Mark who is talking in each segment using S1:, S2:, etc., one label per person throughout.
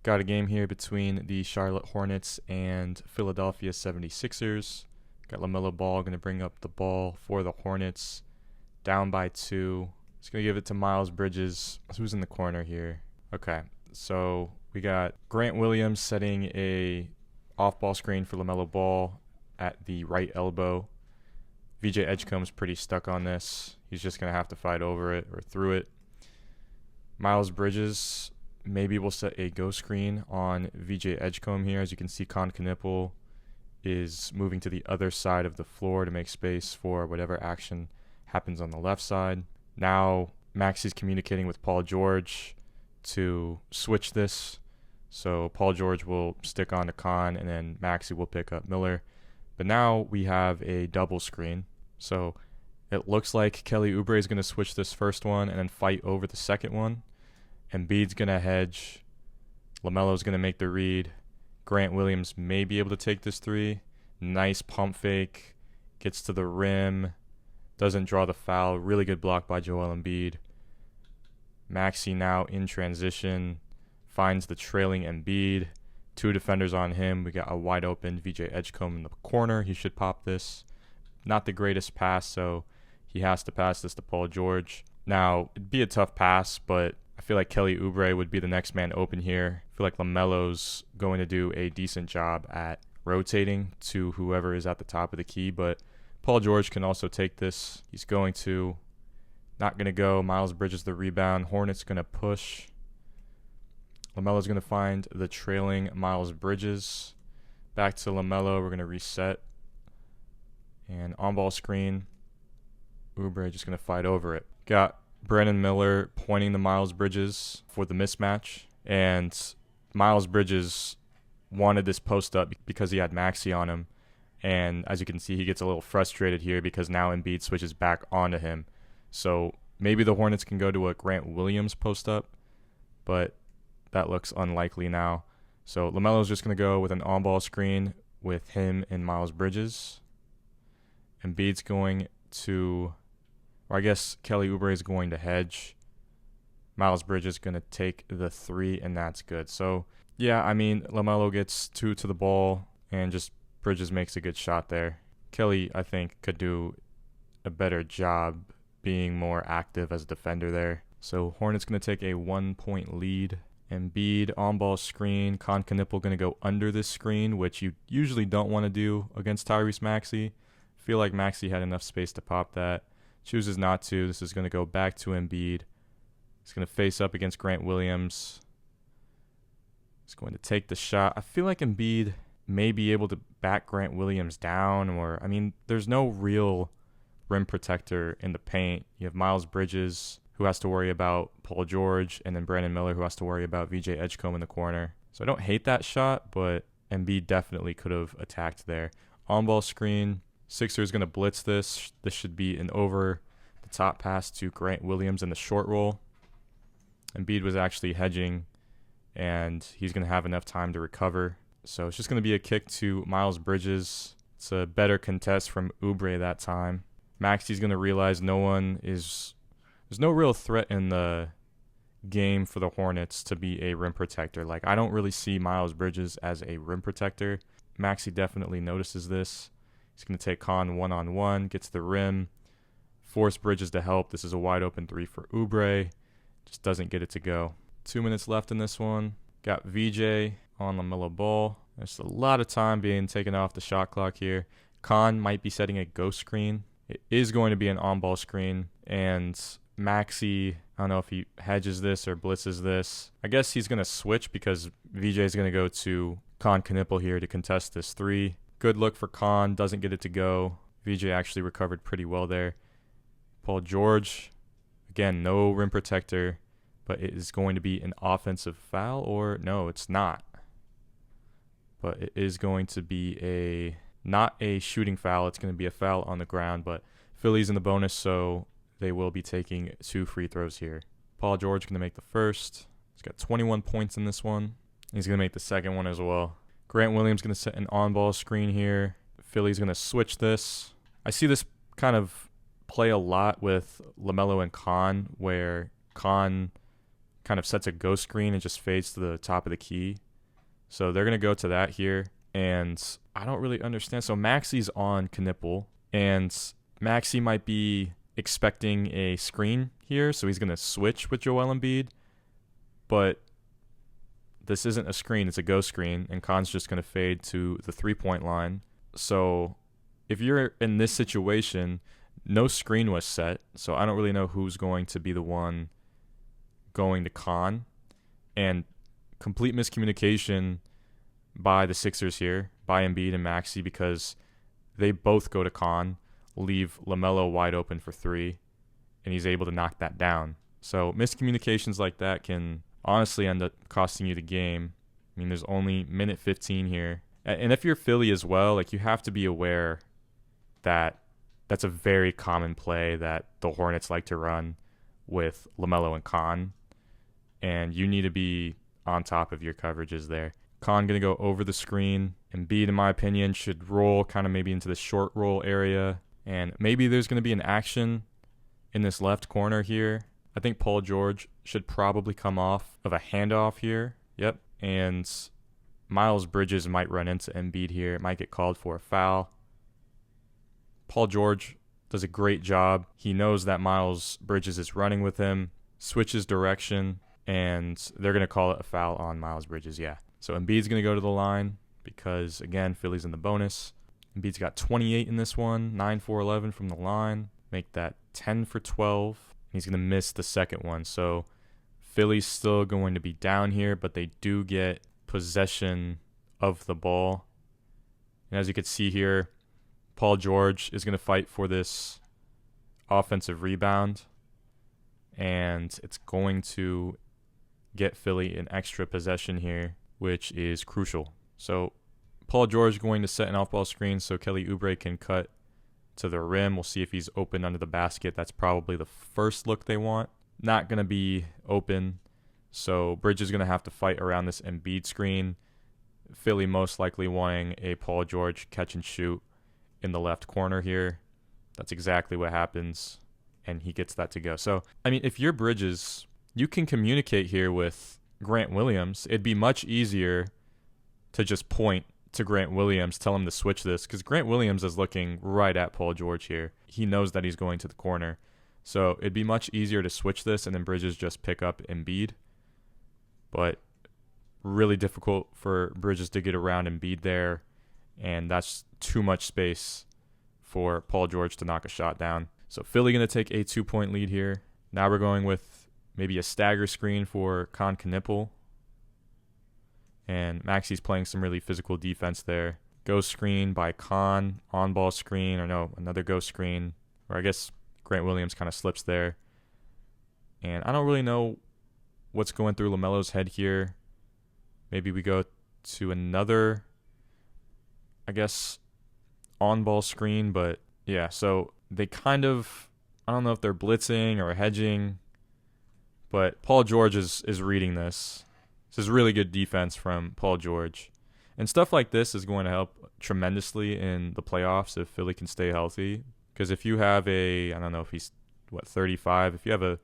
S1: Got a game here between the Charlotte Hornets and Philadelphia 76ers. Got LaMelo Ball going to bring up the ball for the Hornets. Down by 2. He's going to give it to Miles Bridges. Who's in the corner here? Okay, so we got Grant Williams setting a off-ball screen for LaMelo Ball at the right elbow. VJ Edgecombe's pretty stuck on this. He's just going to have to fight over it or through it. Miles Bridges maybe we'll set a go screen on VJ Edgecombe here. As you can see, Con Knipple is moving to the other side of the floor to make space for whatever action happens on the left side. Now Maxi's communicating with Paul George to switch this. So Paul George will stick on to Con, and then Maxi will pick up Miller. But now we have a double screen. So it looks like Kelly Oubre is going to switch this first one and then fight over the second one. Embiid's going to hedge. LaMelo's going to make the read. Grant Williams may be able to take this three. Nice pump fake. Gets to the rim. Doesn't draw the foul. Really good block by Joel Embiid. Maxi now in transition. Finds the trailing Embiid. 2 defenders on him. We got a wide open VJ Edgecombe in the corner. He should pop this. Not the greatest pass, so he has to pass this to Paul George. Now, it'd be a tough pass, but I feel like Kelly Oubre would be the next man open here. I feel like LaMelo's going to do a decent job at rotating to whoever is at the top of the key, but Paul George can also take this. He's going to. Not going to go. Miles Bridges the rebound. Hornets going to push. LaMelo's going to find the trailing Miles Bridges. Back to LaMelo. We're going to reset. And on-ball screen. Oubre just going to fight over it. Got Brandon Miller pointing to Miles Bridges for the mismatch. And Miles Bridges wanted this post up because he had Maxi on him. And as you can see, he gets a little frustrated here because now Embiid switches back onto him. So maybe the Hornets can go to a Grant Williams post up, but that looks unlikely now. So LaMelo's just going to go with an on-ball screen with him and Miles Bridges. Embiid's going to, or I guess Kelly Oubre is going to hedge. Miles Bridges going to take the 3, and that's good. So, yeah, I mean, LaMelo gets 2 to the ball, and just Bridges makes a good shot there. Kelly, I think, could do a better job being more active as a defender there. So Hornets going to take a 1-point lead. Embiid on-ball screen. Con Knipple going to go under this screen, which you usually don't want to do against Tyrese Maxey. Feel like Maxey had enough space to pop that. Chooses not to. This is going to go back to Embiid. He's going to face up against Grant Williams. He's going to take the shot. I feel like Embiid may be able to back Grant Williams down, or, I mean, there's no real rim protector in the paint. You have Miles Bridges, who has to worry about Paul George, and then Brandon Miller, who has to worry about VJ Edgecombe in the corner. So I don't hate that shot, but Embiid definitely could have attacked there. On-ball screen. Sixers going to blitz this. This should be an over-the-top pass to Grant Williams in the short roll. Embiid was actually hedging, and he's going to have enough time to recover. So it's just going to be a kick to Miles Bridges. It's a better contest from Oubre that time. Maxi's going to realize there's no real threat in the game for the Hornets to be a rim protector. Like, I don't really see Miles Bridges as a rim protector. Maxi definitely notices this. He's going to take Con one-on-one, gets the rim, force Bridges to help. This is a wide open 3 for Oubre. Just doesn't get it to go. 2 minutes left in this one. Got VJ on LaMelo Ball. There's a lot of time being taken off the shot clock here. Con might be setting a ghost screen. It is going to be an on-ball screen. And Maxi, I don't know if he hedges this or blitzes this. I guess he's going to switch because VJ is going to go to Con Knipple here to contest this 3. Good look for Con. Doesn't get it to go. VJ actually recovered pretty well there. Paul George, again, no rim protector, but it is going to be an offensive foul, or no, it's not. But it is going to be not a shooting foul. It's going to be a foul on the ground, but Philly's in the bonus, so they will be taking 2 free throws here. Paul George going to make the first. He's got 21 points in this one. He's going to make the second one as well. Grant Williams going to set an on-ball screen here. Philly's going to switch this. I see this kind of play a lot with LaMelo and Con, where Con kind of sets a ghost screen and just fades to the top of the key. So they're going to go to that here. And I don't really understand. So Maxi's on Knipple, and Maxi might be expecting a screen here. So he's going to switch with Joel Embiid. But this isn't a screen, it's a ghost screen, and Khan's just going to fade to the 3-point line. So if you're in this situation, no screen was set, so I don't really know who's going to be the one going to Khan. And complete miscommunication by the Sixers here, by Embiid and Maxey, because they both go to Khan, leave LaMelo wide open for 3, and he's able to knock that down. So miscommunications like that can honestly end up costing you the game. I mean, there's only minute 15 here. And if you're Philly as well, like, you have to be aware that that's a very common play that the Hornets like to run with LaMelo and Khan. And you need to be on top of your coverages there. Khan going to go over the screen. Embiid, in my opinion, should roll kind of maybe into the short roll area. And maybe there's going to be an action in this left corner here. I think Paul George should probably come off of a handoff here. Yep. And Miles Bridges might run into Embiid here. It might get called for a foul. Paul George does a great job. He knows that Miles Bridges is running with him, switches direction, and they're going to call it a foul on Miles Bridges. Yeah. So Embiid's going to go to the line because, again, Philly's in the bonus. Embiid's got 28 in this one, 9 for 11 from the line. Make that 10 for 12. He's going to miss the second one. So Philly's still going to be down here, but they do get possession of the ball. And as you can see here, Paul George is going to fight for this offensive rebound. And it's going to get Philly an extra possession here, which is crucial. So Paul George going to set an off-ball screen so Kelly Oubre can cut to the rim. We'll see if he's open under the basket. That's probably the first look they want. Not going to be open, so Bridges is going to have to fight around this Embiid screen. Philly most likely wanting a Paul George catch and shoot in the left corner here. That's exactly what happens, and he gets that to go. So, I mean, if you're Bridges, you can communicate here with Grant Williams. It'd be much easier to just point to Grant Williams, tell him to switch this, because Grant Williams is looking right at Paul George here. He knows that he's going to the corner. So it'd be much easier to switch this and then Bridges just pick up Embiid. But really difficult for Bridges to get around Embiid there, and that's too much space for Paul George to knock a shot down. So Philly going to take a 2-point lead here. Now we're going with maybe a stagger screen for Con Knipple. And Maxi's playing some really physical defense there. Ghost screen by Khan, on-ball screen, or no, another ghost screen. Or I guess Grant Williams kind of slips there. And I don't really know what's going through LaMelo's head here. Maybe we go to another, I guess, on-ball screen. But yeah, so they kind of, I don't know if they're blitzing or hedging. But Paul George is reading this. This is really good defense from Paul George. And stuff like this is going to help tremendously in the playoffs if Philly can stay healthy. Because if you have I don't know if he's, 35? If you have a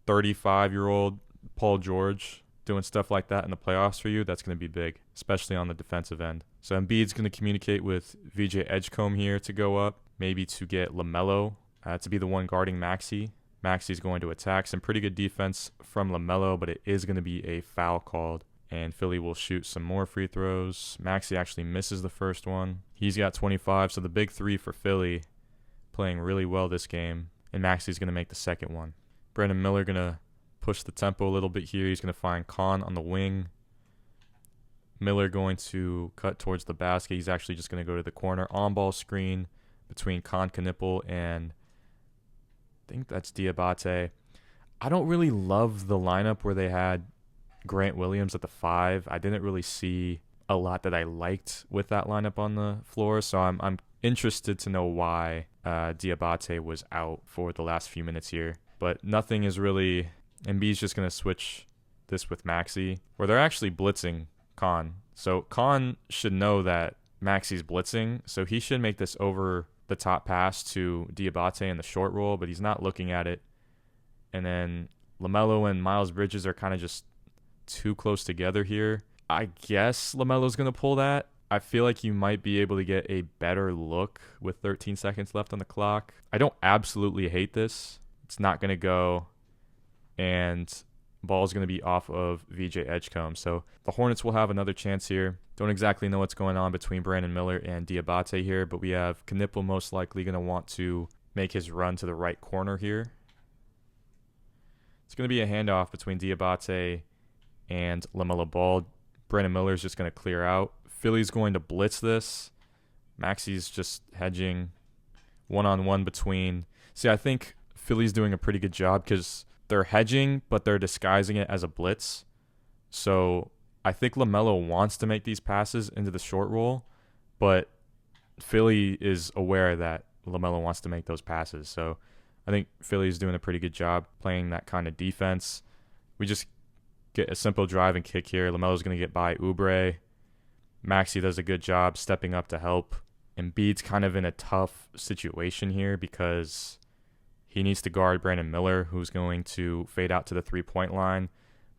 S1: 35-year-old Paul George doing stuff like that in the playoffs for you, that's going to be big, especially on the defensive end. So Embiid's going to communicate with VJ Edgecombe here to go up, maybe to get LaMelo to be the one guarding Maxey. Maxi's going to attack. Some pretty good defense from LaMelo, but it is going to be a foul called. And Philly will shoot some more free throws. Maxey actually misses the first one. He's got 25, so the big three for Philly, playing really well this game. And Maxey's going to make the second one. Brandon Miller going to push the tempo a little bit here. He's going to find Khan on the wing. Miller going to cut towards the basket. He's actually just going to go to the corner. On-ball screen between Khan Knipple and I think that's Diabate. I don't really love the lineup where they had Grant Williams at the 5. I didn't really see a lot that I liked with that lineup on the floor, so I'm interested to know why Diabate was out for the last few minutes here. But nothing is really... Embiid's just going to switch this with Maxey, where they're actually blitzing Khan. So Khan should know that Maxey's blitzing, so he should make this over the top pass to Diabate in the short roll, but he's not looking at it. And then LaMelo and Miles Bridges are kind of just too close together here. I guess LaMelo's going to pull that. I feel like you might be able to get a better look with 13 seconds left on the clock. I don't absolutely hate this. It's not going to go, and ball's going to be off of VJ Edgecombe. So the Hornets will have another chance here. Don't exactly know what's going on between Brandon Miller and Diabate here, but we have Knipple most likely going to want to make his run to the right corner here. It's going to be a handoff between Diabate and LaMelo Ball. Brandon Miller is just going to clear out. Philly's going to blitz this. Maxi's just hedging one-on-one between. See, I think Philly's doing a pretty good job because they're hedging, but they're disguising it as a blitz. So I think LaMelo wants to make these passes into the short roll, but Philly is aware that LaMelo wants to make those passes. So I think Philly's doing a pretty good job playing that kind of defense. We just get a simple drive and kick here. LaMelo's going to get by Oubre. Maxey does a good job stepping up to help. Embiid's kind of in a tough situation here because he needs to guard Brandon Miller, who's going to fade out to the three-point line.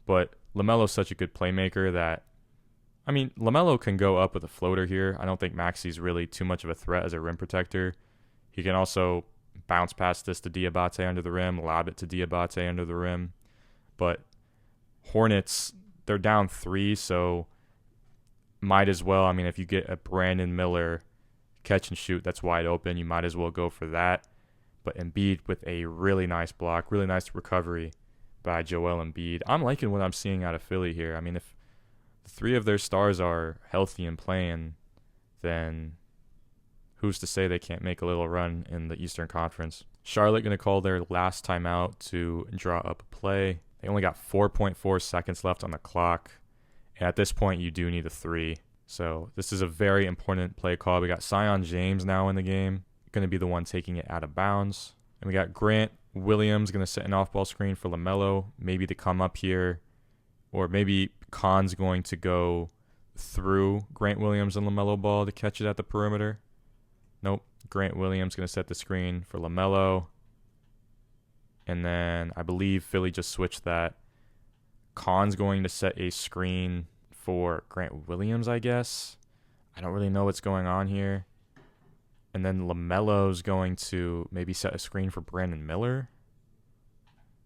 S1: But LaMelo's such a good playmaker that, I mean, LaMelo can go up with a floater here. I don't think Maxey's really too much of a threat as a rim protector. He can also bounce past this to Diabate under the rim, lob it to Diabate under the rim. But Hornets, they're down 3, so might as well. I mean, if you get a Brandon Miller catch and shoot that's wide open, you might as well go for that. But Embiid with a really nice block, really nice recovery by Joel Embiid. I'm liking what I'm seeing out of Philly here. I mean, if the 3 of their stars are healthy and playing, then who's to say they can't make a little run in the Eastern Conference? Charlotte going to call their last timeout to draw up a play. They only got 4.4 seconds left on the clock. And at this point, you do need a 3. So this is a very important play call. We got Zion James now in the game, going to be the one taking it out of bounds. And we got Grant Williams going to set an off-ball screen for LaMelo, maybe to come up here. Or maybe Khan's going to go through Grant Williams and LaMelo Ball to catch it at the perimeter. Nope. Grant Williams going to set the screen for LaMelo. And then I believe Philly just switched that. Khan's going to set a screen for Grant Williams, I guess. I don't really know what's going on here. And then LaMelo's going to maybe set a screen for Brandon Miller.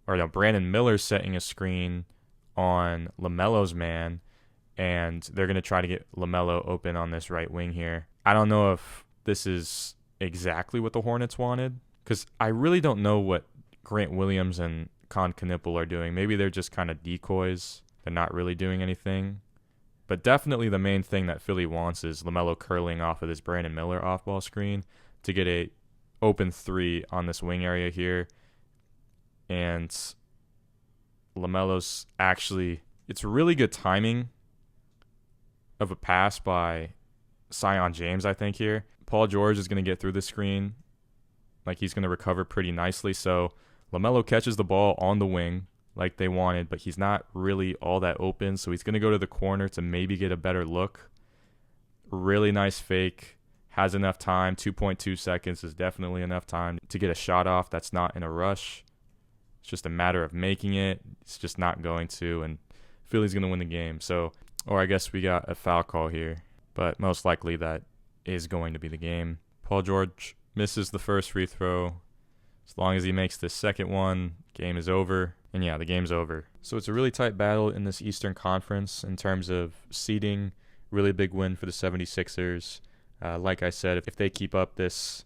S1: Or no, Brandon Miller's setting a screen on LaMelo's man. And they're going to try to get LaMelo open on this right wing here. I don't know if this is exactly what the Hornets wanted, because I really don't know what Grant Williams and Khan Knipple are doing. Maybe they're just kind of decoys. They're not really doing anything. But definitely the main thing that Philly wants is LaMelo curling off of this Brandon Miller off-ball screen to get a open 3 on this wing area here. And LaMelo's actually, it's really good timing of a pass by Zion James, I think, here. Paul George is going to get through the screen. Like, he's going to recover pretty nicely. So LaMelo catches the ball on the wing like they wanted, but he's not really all that open. So he's going to go to the corner to maybe get a better look. Really nice fake. Has enough time. 2.2 seconds is definitely enough time to get a shot off that's not in a rush. It's just a matter of making it. It's just not going to, and Philly's going to win the game. So, or I guess we got a foul call here, but most likely that is going to be the game. Paul George misses the first free throw. As long as he makes the second one, game is over. And yeah, the game's over. So it's a really tight battle in this Eastern Conference in terms of seeding. Really big win for the 76ers. Like I said, if they keep up this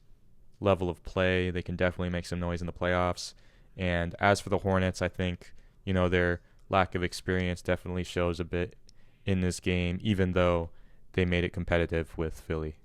S1: level of play, they can definitely make some noise in the playoffs. And as for the Hornets, I think, their lack of experience definitely shows a bit in this game, even though they made it competitive with Philly.